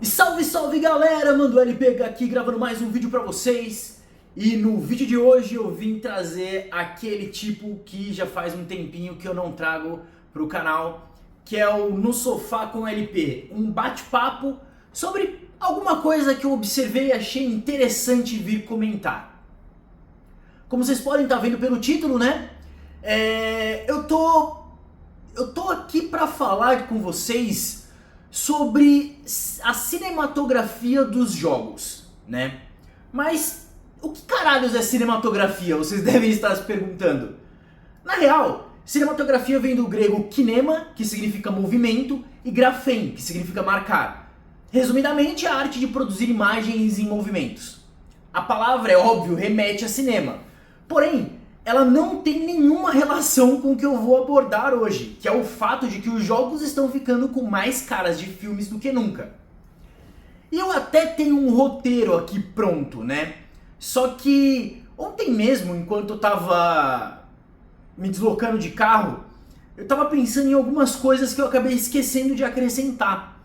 E salve, salve galera, Mando LP aqui gravando mais um vídeo pra vocês. E no vídeo de hoje eu vim trazer aquele tipo que já faz um tempinho que eu não trago pro canal, que é o No Sofá com LP, um bate-papo sobre alguma coisa que eu observei e achei interessante vir comentar. Como vocês podem estar vendo pelo título, né? Eu tô aqui pra falar com vocês sobre a cinematografia dos jogos, né? Mas o que caralhos é cinematografia? Vocês devem estar se perguntando. Na real, cinematografia vem do grego kinema, que significa movimento, e graphen, que significa marcar. Resumidamente, a arte de produzir imagens em movimentos. A palavra, é óbvio, remete a cinema. Porém, ela não tem nenhuma relação com o que eu vou abordar hoje, que é o fato de que os jogos estão ficando com mais caras de filmes do que nunca. E eu até tenho um roteiro aqui pronto, né? Só que ontem mesmo, enquanto eu tava me deslocando de carro, eu tava pensando em algumas coisas que eu acabei esquecendo de acrescentar.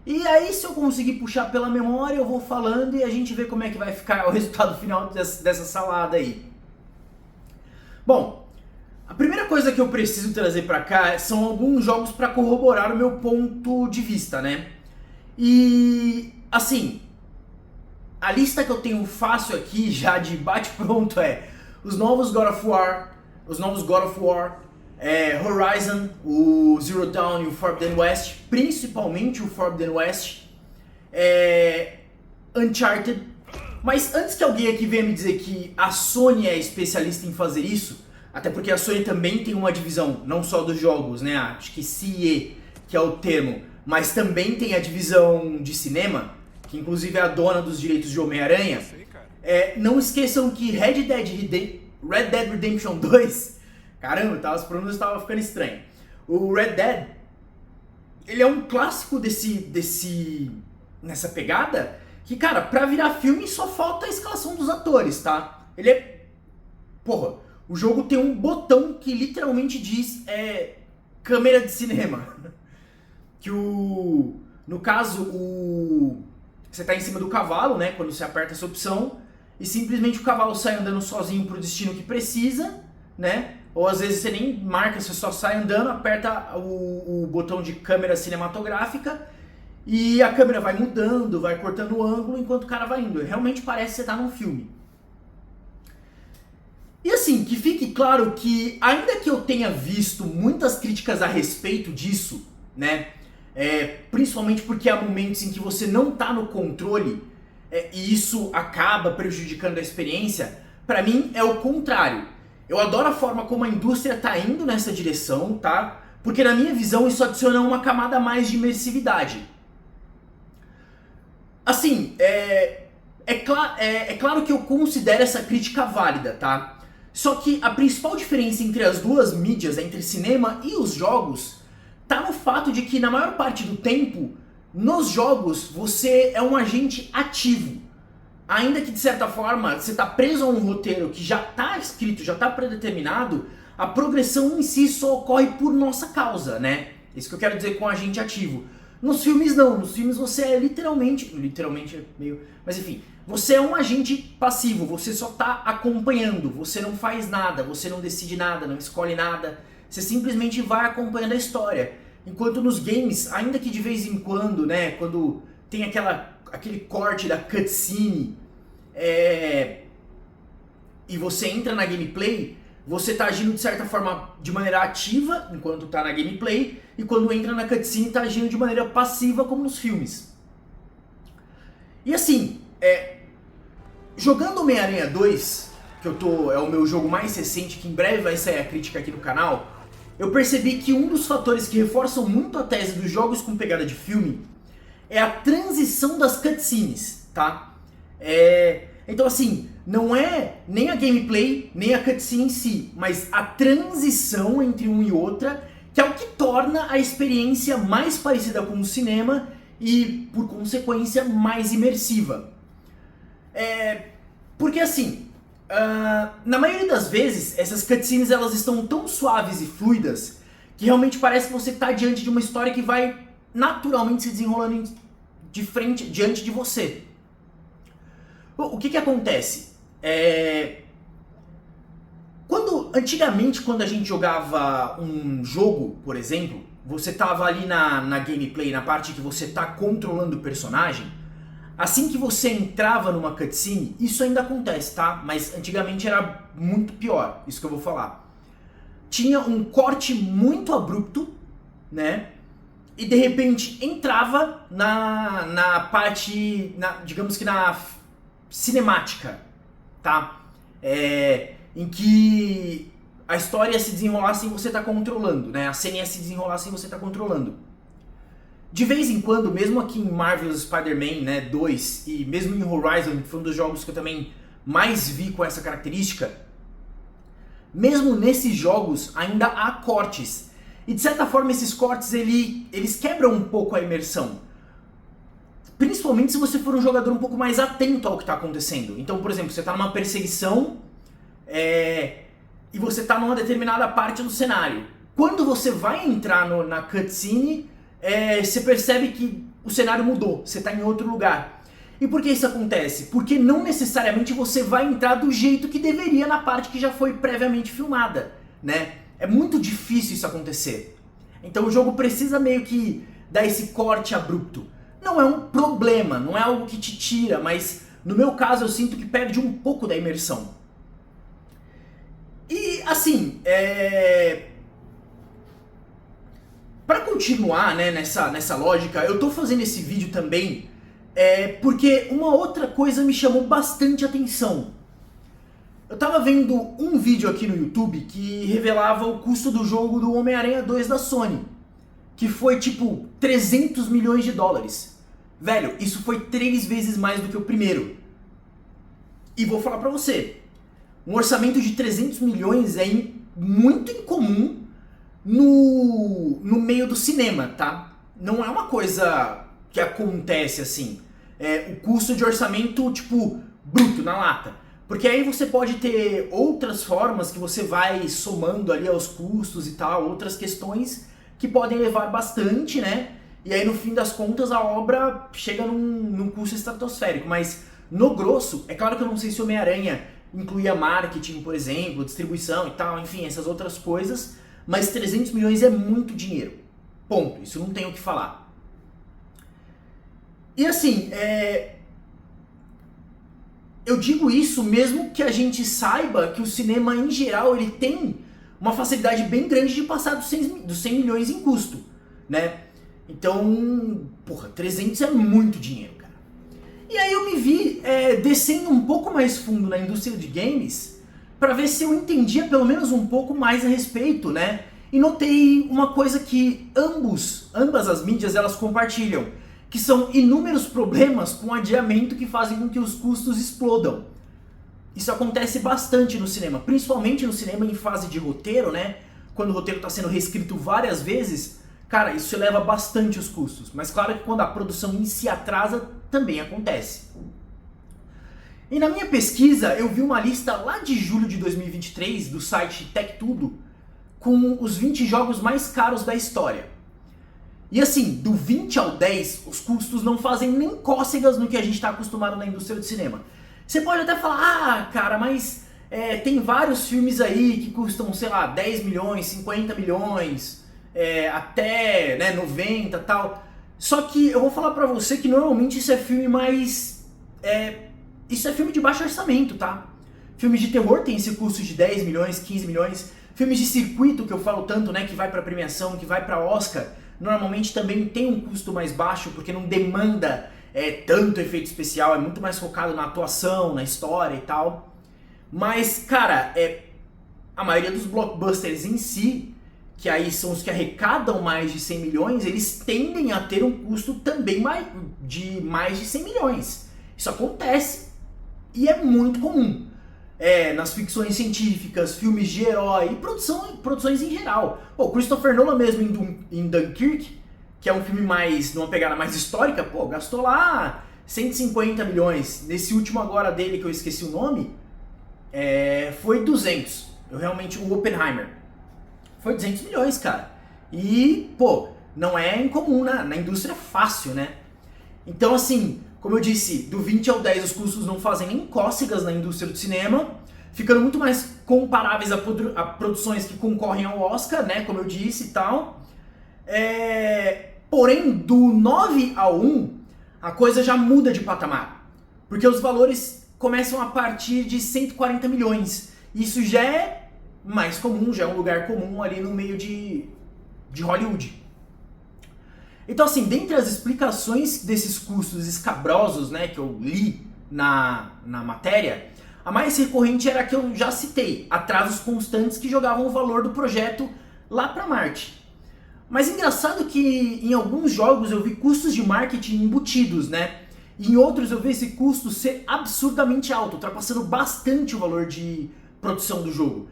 E aí, se eu conseguir puxar pela memória, eu vou falando e a gente vê como é que vai ficar o resultado final dessa salada aí. Bom, a primeira coisa que eu preciso trazer pra cá são alguns jogos pra corroborar o meu ponto de vista, né? E, assim, a lista que eu tenho fácil aqui, já de bate-pronto, é os novos God of War, Horizon, o Zero Dawn e o Forbidden West, principalmente o Forbidden West, Uncharted. Mas antes que alguém aqui venha me dizer que a Sony é especialista em fazer isso, até porque a Sony também tem uma divisão, não só dos jogos, né? Acho que CE, que é o termo, mas também tem a divisão de cinema, que inclusive é a dona dos direitos de Homem-Aranha. Não esqueçam que Red Dead Redemption 2, caramba, as pronúncias estavam ficando estranhas. O Red Dead, ele é um clássico nessa pegada, que, cara, pra virar filme só falta a escalação dos atores, tá? Porra, o jogo tem um botão que literalmente diz câmera de cinema. Que no caso, você tá em cima do cavalo, né? Quando você aperta essa opção, e simplesmente o cavalo sai andando sozinho pro destino que precisa, né? Ou às vezes você nem marca, você só sai andando, aperta o botão de câmera cinematográfica, e a câmera vai mudando, vai cortando o ângulo enquanto o cara vai indo. Realmente parece que você tá num filme. E assim, que fique claro que, ainda que eu tenha visto muitas críticas a respeito disso, né? Principalmente porque há momentos em que você não tá no controle, e isso acaba prejudicando a experiência, pra mim é o contrário. Eu adoro a forma como a indústria tá indo nessa direção, tá? Porque na minha visão isso adiciona uma camada a mais de imersividade. Assim, claro que eu considero essa crítica válida, tá? Só que a principal diferença entre as duas mídias, entre cinema e os jogos, tá no fato de que na maior parte do tempo, nos jogos, você é um agente ativo. Ainda que de certa forma você tá preso a um roteiro que já tá escrito, já tá predeterminado, a progressão em si só ocorre por nossa causa, né? Isso que eu quero dizer com agente ativo. Nos filmes não, nos filmes você é literalmente é meio... Mas enfim, você é um agente passivo, você só tá acompanhando, você não faz nada, você não decide nada, não escolhe nada, você simplesmente vai acompanhando a história. Enquanto nos games, ainda que de vez em quando, né, quando tem aquele corte da cutscene, e você entra na gameplay, você tá agindo de certa forma de maneira ativa, enquanto tá na gameplay, e quando entra na cutscene tá agindo de maneira passiva, como nos filmes. E assim, jogando Homem-Aranha 2, que é o meu jogo mais recente, que em breve vai sair a crítica aqui no canal, eu percebi que um dos fatores que reforçam muito a tese dos jogos com pegada de filme é a transição das cutscenes, tá? Então assim, não é nem a gameplay, nem a cutscene em si, mas a transição entre um e outra, que é o que torna a experiência mais parecida com o cinema e, por consequência, mais imersiva. Porque assim, na maioria das vezes, essas cutscenes elas estão tão suaves e fluidas que realmente parece que você está diante de uma história que vai naturalmente se desenrolando diante de você. O que acontece? Antigamente, quando a gente jogava um jogo, por exemplo, você tava ali na gameplay, na parte que você tá controlando o personagem, assim que você entrava numa cutscene, isso ainda acontece, tá? Mas antigamente era muito pior, isso que eu vou falar. Tinha um corte muito abrupto, né? E de repente entrava na parte, digamos que na cinemática, tá? Em que a história ia se desenrolar sem você estar controlando, né? A cena ia se desenrolar sem você estar controlando. De vez em quando, mesmo aqui em Marvel's Spider-Man, né, 2 e mesmo em Horizon, que foi um dos jogos que eu também mais vi com essa característica, mesmo nesses jogos ainda há cortes. E de certa forma esses cortes eles quebram um pouco a imersão. Principalmente se você for um jogador um pouco mais atento ao que está acontecendo. Então, por exemplo, você está numa perseguição e você está numa determinada parte do cenário. Quando você vai entrar na cutscene, você percebe que o cenário mudou, você está em outro lugar. E por que isso acontece? Porque não necessariamente você vai entrar do jeito que deveria na parte que já foi previamente filmada, né? É muito difícil isso acontecer. Então o jogo precisa meio que dar esse corte abrupto. Não é um problema, não é algo que te tira, mas no meu caso eu sinto que perde um pouco da imersão. E assim, para continuar, né, nessa lógica, eu tô fazendo esse vídeo também porque uma outra coisa me chamou bastante atenção. Eu tava vendo um vídeo aqui no YouTube que revelava o custo do jogo do Homem-Aranha 2 da Sony, que foi tipo 300 milhões de dólares. Velho, isso foi 3 vezes mais do que o primeiro. E vou falar pra você, um orçamento de 300 milhões é muito incomum no meio do cinema, tá? Não é uma coisa que acontece assim. O custo de orçamento, tipo, bruto, na lata. Porque aí você pode ter outras formas que você vai somando ali aos custos e tal, outras questões que podem levar bastante, né? E aí no fim das contas a obra chega num custo estratosférico. Mas no grosso, é claro que eu não sei se Homem-Aranha incluía marketing, por exemplo, distribuição e tal, enfim, essas outras coisas. Mas 300 milhões é muito dinheiro. Ponto. Isso não tem o que falar. E assim, eu digo isso mesmo que a gente saiba que o cinema em geral ele tem uma facilidade bem grande de passar dos 100 milhões em custo, né? Então, porra, 300 é muito dinheiro, cara. E aí eu me vi descendo um pouco mais fundo na indústria de games para ver se eu entendia pelo menos um pouco mais a respeito, né? E notei uma coisa que ambas as mídias elas compartilham, que são inúmeros problemas com adiamento que fazem com que os custos explodam. Isso acontece bastante no cinema, principalmente no cinema em fase de roteiro, né? Quando o roteiro está sendo reescrito várias vezes, cara, isso eleva bastante os custos. Mas claro que quando a produção em si atrasa, também acontece. E na minha pesquisa, eu vi uma lista lá de julho de 2023, do site TechTudo, com os 20 jogos mais caros da história. E assim, do 20 ao 10, os custos não fazem nem cócegas no que a gente está acostumado na indústria do cinema. Você pode até falar, cara, mas tem vários filmes aí que custam, sei lá, 10 milhões, 50 milhões, até 90 e tal. Só que eu vou falar pra você que normalmente isso é filme mais... isso é filme de baixo orçamento, tá? Filmes de terror tem esse custo de 10 milhões, 15 milhões. Filmes de circuito, que eu falo tanto, né, que vai pra premiação, que vai pra Oscar, normalmente também tem um custo mais baixo, porque não demanda tanto efeito especial, é muito mais focado na atuação, na história e tal. Mas, cara, a maioria dos blockbusters em si, que aí são os que arrecadam mais de 100 milhões, eles tendem a ter um custo também de mais de 100 milhões. Isso acontece e é muito comum. Nas ficções científicas, filmes de herói e produções em geral. O Christopher Nolan mesmo em Dunkirk, que é um filme mais numa pegada mais histórica, gastou lá 150 milhões. Nesse último agora dele, que eu esqueci o nome, foi 200. O Oppenheimer. Foi 200 milhões, cara. E, não é incomum na indústria fácil, né? Então assim, como eu disse, do 20 ao 10 os custos não fazem nem cócegas na indústria do cinema, ficando muito mais comparáveis a produções que concorrem ao Oscar, né, como eu disse e tal. Porém, do 9 ao 1, a coisa já muda de patamar, porque os valores começam a partir de 140 milhões. Isso já é mais comum, já é um lugar comum ali no meio de Hollywood. Então assim, dentre as explicações desses custos escabrosos, né, que eu li na matéria, a mais recorrente era a que eu já citei, atrasos constantes que jogavam o valor do projeto lá para Marte. Mas engraçado que em alguns jogos eu vi custos de marketing embutidos, né? E em outros eu vi esse custo ser absurdamente alto, ultrapassando bastante o valor de produção do jogo.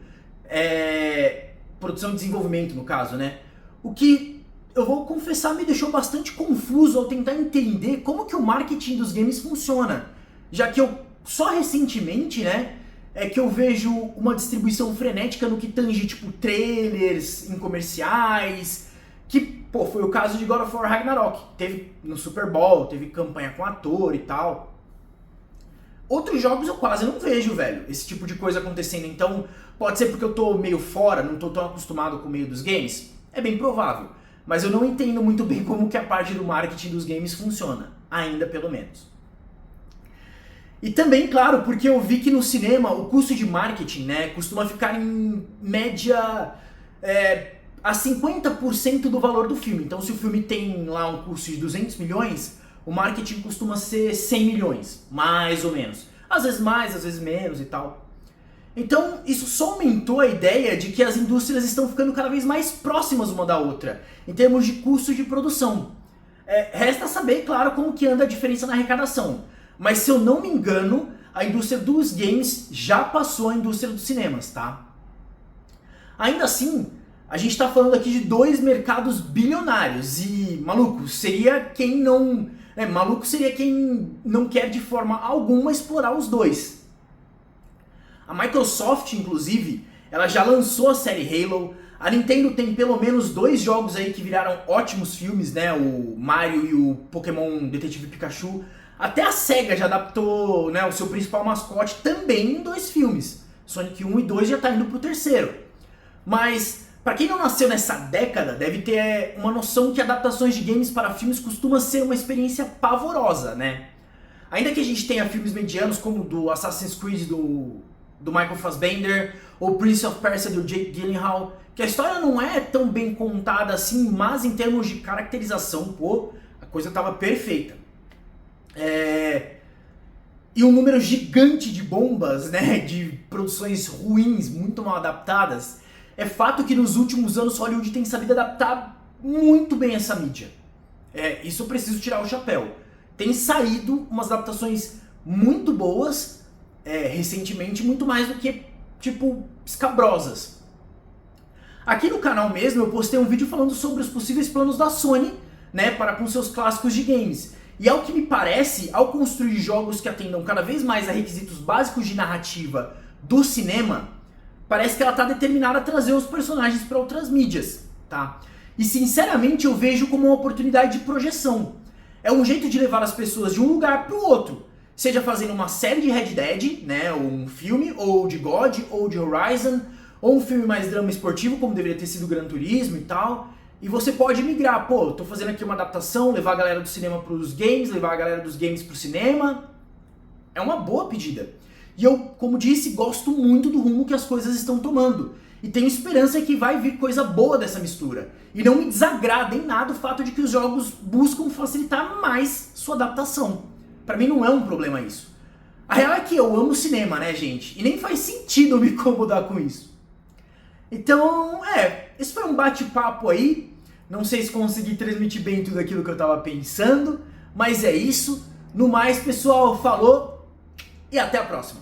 Produção e desenvolvimento, no caso, né? O que, eu vou confessar, me deixou bastante confuso ao tentar entender como que o marketing dos games funciona. Já que eu, só recentemente, né, é que eu vejo uma distribuição frenética no que tange, tipo, trailers em comerciais, que, pô, foi o caso de God of War Ragnarok. Teve no Super Bowl, teve campanha com ator e tal. Outros jogos eu quase não vejo, velho, esse tipo de coisa acontecendo. Então, pode ser porque eu tô meio fora, não tô tão acostumado com o meio dos games? É bem provável. Mas eu não entendo muito bem como que a parte do marketing dos games funciona. Ainda, pelo menos. E também, claro, porque eu vi que no cinema o custo de marketing, né, costuma ficar em média a 50% do valor do filme. Então se o filme tem lá um custo de 200 milhões, o marketing costuma ser 100 milhões, mais ou menos. Às vezes mais, às vezes menos e tal. Então isso só aumentou a ideia de que as indústrias estão ficando cada vez mais próximas uma da outra, em termos de custo de produção. Resta saber, claro, como que anda a diferença na arrecadação. Mas se eu não me engano, a indústria dos games já passou a indústria dos cinemas, tá? Ainda assim, a gente tá falando aqui de dois mercados bilionários e, maluco, seria quem não... maluco seria quem não quer de forma alguma explorar os dois. A Microsoft, inclusive, ela já lançou a série Halo. A Nintendo tem pelo menos 2 jogos aí que viraram ótimos filmes, né? O Mario e o Pokémon Detetive Pikachu. Até a SEGA já adaptou, né, o seu principal mascote também em 2 filmes. Sonic 1 e 2 já tá indo pro 3º. Mas, pra quem não nasceu nessa década, deve ter uma noção que adaptações de games para filmes costuma ser uma experiência pavorosa, né? Ainda que a gente tenha filmes medianos como o do Assassin's Creed do Michael Fassbender, ou Prince of Persia do Jake Gyllenhaal, que a história não é tão bem contada assim, mas em termos de caracterização, pô, a coisa tava perfeita. E um número gigante de bombas, né, de produções ruins, muito mal adaptadas. É fato que nos últimos anos Hollywood tem sabido adaptar muito bem essa mídia. Isso eu preciso tirar o chapéu. Tem saído umas adaptações muito boas, recentemente, muito mais do que, tipo, escabrosas. Aqui no canal mesmo eu postei um vídeo falando sobre os possíveis planos da Sony, né, para com seus clássicos de games. E ao que me parece, ao construir jogos que atendam cada vez mais a requisitos básicos de narrativa do cinema, parece que ela está determinada a trazer os personagens para outras mídias, tá? E sinceramente eu vejo como uma oportunidade de projeção. É um jeito de levar as pessoas de um lugar para o outro, seja fazendo uma série de Red Dead, né, ou um filme, ou de God, ou de Horizon, ou um filme mais drama esportivo, como deveria ter sido Gran Turismo e tal. E você pode migrar, pô, tô fazendo aqui uma adaptação, levar a galera do cinema pros games, levar a galera dos games pro cinema. É uma boa pedida. E eu, como disse, gosto muito do rumo que as coisas estão tomando. E tenho esperança que vai vir coisa boa dessa mistura. E não me desagrada em nada o fato de que os jogos buscam facilitar mais sua adaptação. Pra mim não é um problema isso. A real é que eu amo cinema, né, gente? E nem faz sentido eu me incomodar com isso. Então, esse foi um bate-papo aí. Não sei se consegui transmitir bem tudo aquilo que eu tava pensando, mas é isso. No mais, pessoal, falou e até a próxima.